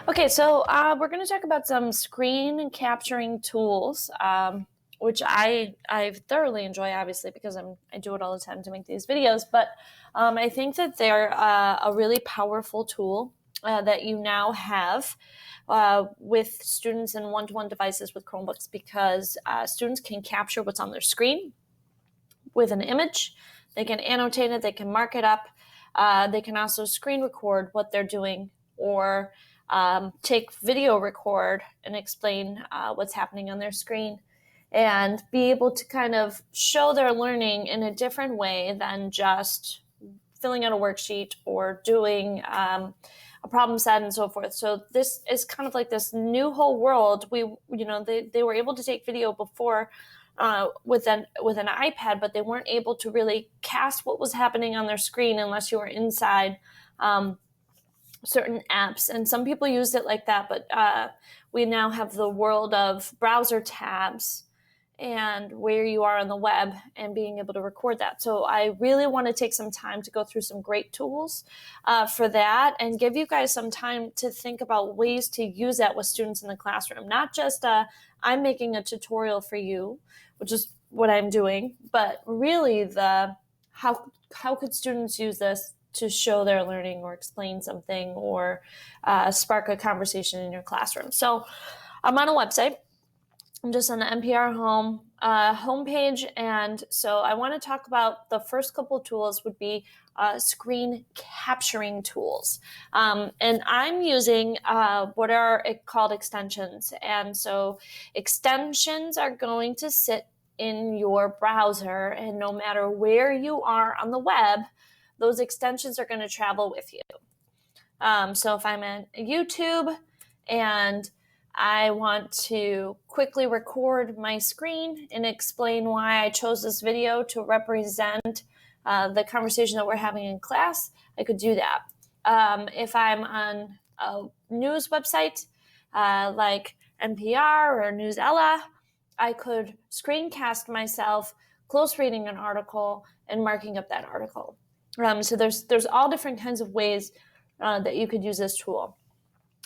Okay, so we're going to talk about some screen capturing tools, which I thoroughly enjoy, obviously, because I do it all the time to make these videos. But I think that they're a really powerful tool that you now have with students in one-to-one devices with Chromebooks, because students can capture what's on their screen with an image. They can annotate it. They can mark it up. They can also screen record what they're doing, or take video record and explain what's happening on their screen, and be able to kind of show their learning in a different way than just filling out a worksheet or doing a problem set and so forth. So this is kind of like this new whole world. They were able to take video before with an iPad, but they weren't able to really cast what was happening on their screen unless you were inside certain apps. And some people used it like that, but we now have the world of browser tabs and where you are on the web and being able to record that. So I really want to take some time to go through some great tools for that, and give you guys some time to think about ways to use that with students in the classroom. Not just I'm making a tutorial for you, which is what I'm doing, but really how could students use this to show their learning or explain something, or spark a conversation in your classroom. So I'm on a website. I'm just on the NPR homepage, and so I want to talk about the first couple tools would be screen capturing tools. And I'm using what are called extensions. And so extensions are going to sit in your browser, and no matter where you are on the web, those extensions are going to travel with you. So if I'm at YouTube and I want to quickly record my screen and explain why I chose this video to represent the conversation that we're having in class, I could do that. If I'm on a news website like NPR or Newsella, I could screencast myself close reading an article and marking up that article. So there's all different kinds of ways that you could use this tool.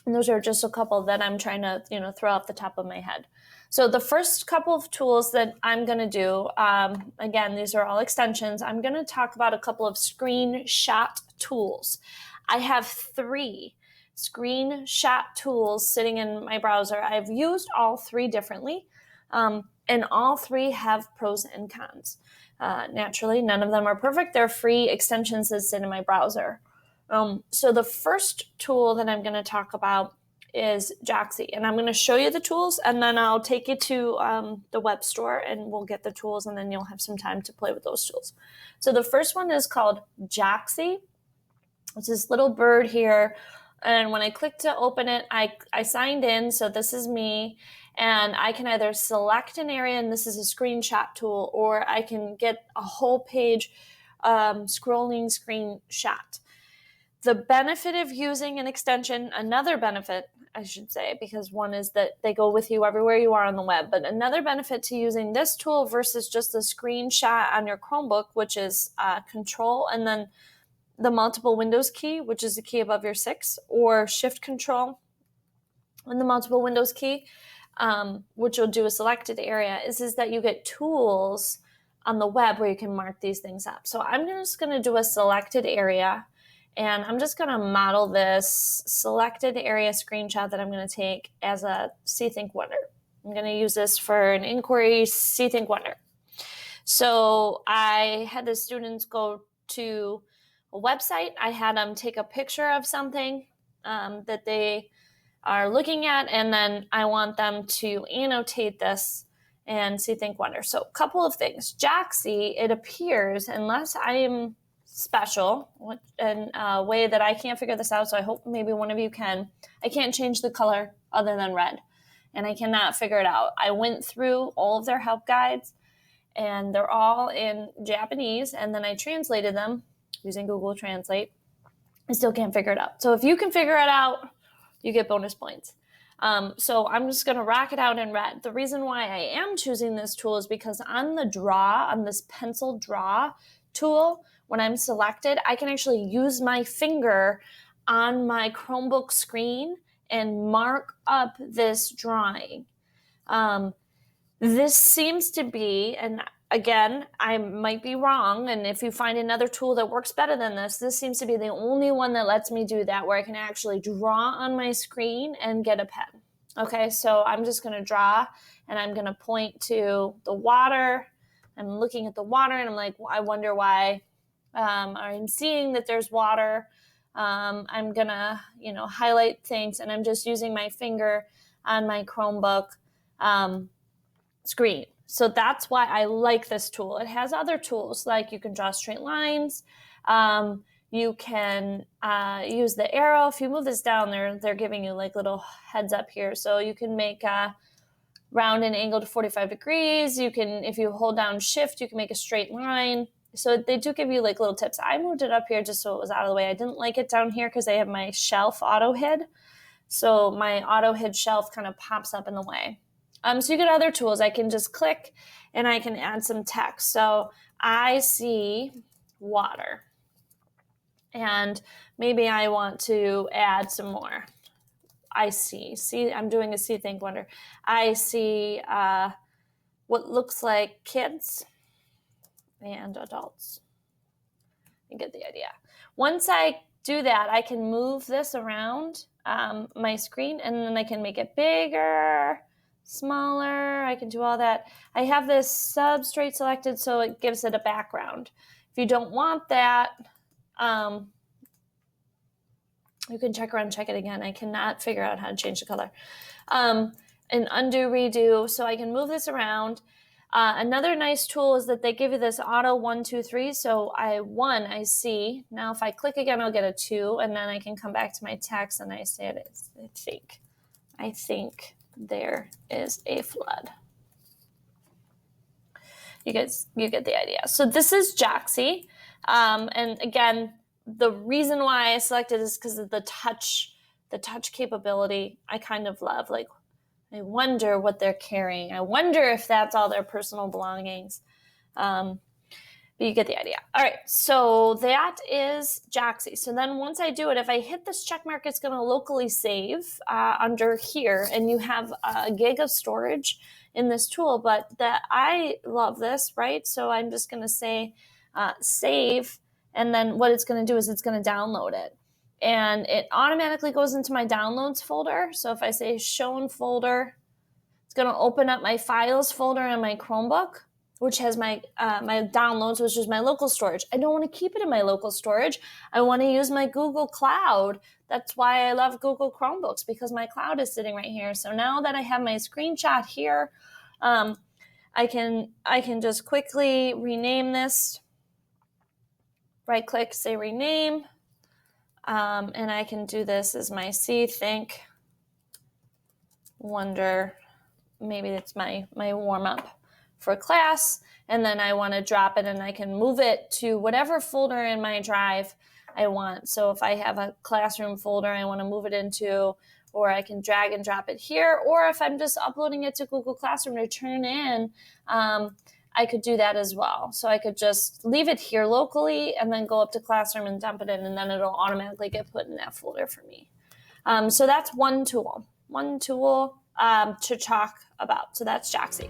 And those are just a couple that I'm trying to throw off the top of my head. So the first couple of tools that I'm going to do, again, these are all extensions. I'm going to talk about a couple of screenshot tools. I have 3 screenshot tools sitting in my browser. I've used all 3 differently, and all 3 have pros and cons. Naturally, none of them are perfect. They're free extensions that sit in my browser. So the first tool that I'm going to talk about is Joxi, and I'm going to show you the tools, and then I'll take you to the web store and we'll get the tools, and then you'll have some time to play with those tools. So the first one is called Joxi. It's this little bird here, and when I click to open it, I signed in, so this is me, and I can either select an area, and this is a screenshot tool, or I can get a whole page scrolling screenshot. The benefit of using an extension, another benefit, I should say, because one is that they go with you everywhere you are on the web, but another benefit to using this tool versus just a screenshot on your Chromebook, which is Control and then the multiple windows key, which is the key above your 6, or Shift Control and the multiple windows key, which will do a selected area, is that you get tools on the web where you can mark these things up. So I'm just going to do a selected area, and I'm just going to model this selected area screenshot that I'm going to take as a See, Think, Wonder. I'm going to use this for an inquiry See, Think, Wonder. So I had the students go to a website. I had them take a picture of something that they are looking at, and then I want them to annotate this and See, Think, Wonder. So a couple of things. Joxi, it appears, unless I am special in a way that I can't figure this out, so I hope maybe one of you can. I can't change the color other than red, and I cannot figure it out. I went through all of their help guides, and they're all in Japanese, and then I translated them using Google Translate. I still can't figure it out. So if you can figure it out, you get bonus points. So I'm just going to rock it out in red. The reason why I am choosing this tool is because on this pencil draw tool, when I'm selected, I can actually use my finger on my Chromebook screen and mark up this drawing. This seems to be, and again, I might be wrong, and if you find another tool that works better than this seems to be the only one that lets me do that, where I can actually draw on my screen and get a pen. Okay, so I'm just going to draw, and I'm going to point to the water. I'm looking at the water, and I'm like, I wonder why. I'm seeing that there's water. I'm going to, highlight things, and I'm just using my finger on my Chromebook screen. So that's why I like this tool. It has other tools, like you can draw straight lines. You can use the arrow. If you move this down, they're giving you like little heads up here. So you can make a round and angle to 45 degrees. You can, if you hold down shift, you can make a straight line. So they do give you like little tips. I moved it up here just so it was out of the way. I didn't like it down here because I have my shelf auto hid. So my auto hid shelf kind of pops up in the way. So you get other tools. I can just click and I can add some text. So I see water, and maybe I want to add some more. I see, I'm doing a see, think, wonder. I see what looks like kids and adults. You get the idea. Once I do that, I can move this around my screen, and then I can make it bigger, smaller. I can do all that. I have this substrate selected, so it gives it a background. If you don't want that, you can check around, check it again. I cannot figure out how to change the color. And undo, redo, so I can move this around. Another nice tool is that they give you this auto 1, 2, 3. So I see. Now if I click again, I'll get a 2, and then I can come back to my text and I say it is, I think there is a flood. You get the idea. So this is Joxi. And again, the reason why I selected is because of the touch capability. I kind of love, like, I wonder what they're carrying. I wonder if that's all their personal belongings. But you get the idea. All right, so that is Joxi. So then once I do it, if I hit this check mark, it's going to locally save under here, and you have a gig of storage in this tool. But I love this, right? So I'm just going to say save, and then what it's going to do is it's going to download it. And it automatically goes into my downloads folder. So if I say shown folder, it's going to open up my files folder in my Chromebook, which has my downloads, which is my local storage. I don't want to keep it in my local storage. I want to use my Google Cloud. That's why I love Google Chromebooks, because my cloud is sitting right here. So now that I have my screenshot here, I can just quickly rename this. Right click, say rename. And I can do this as my see, think, wonder. Maybe it's my warm up for class. And then I want to drop it, and I can move it to whatever folder in my drive I want. So if I have a classroom folder I want to move it into, or I can drag and drop it here. Or if I'm just uploading it to Google Classroom to turn in, I could do that as well. So I could just leave it here locally and then go up to Classroom and dump it in, and then it'll automatically get put in that folder for me. So that's one tool to talk about. So that's Joxi.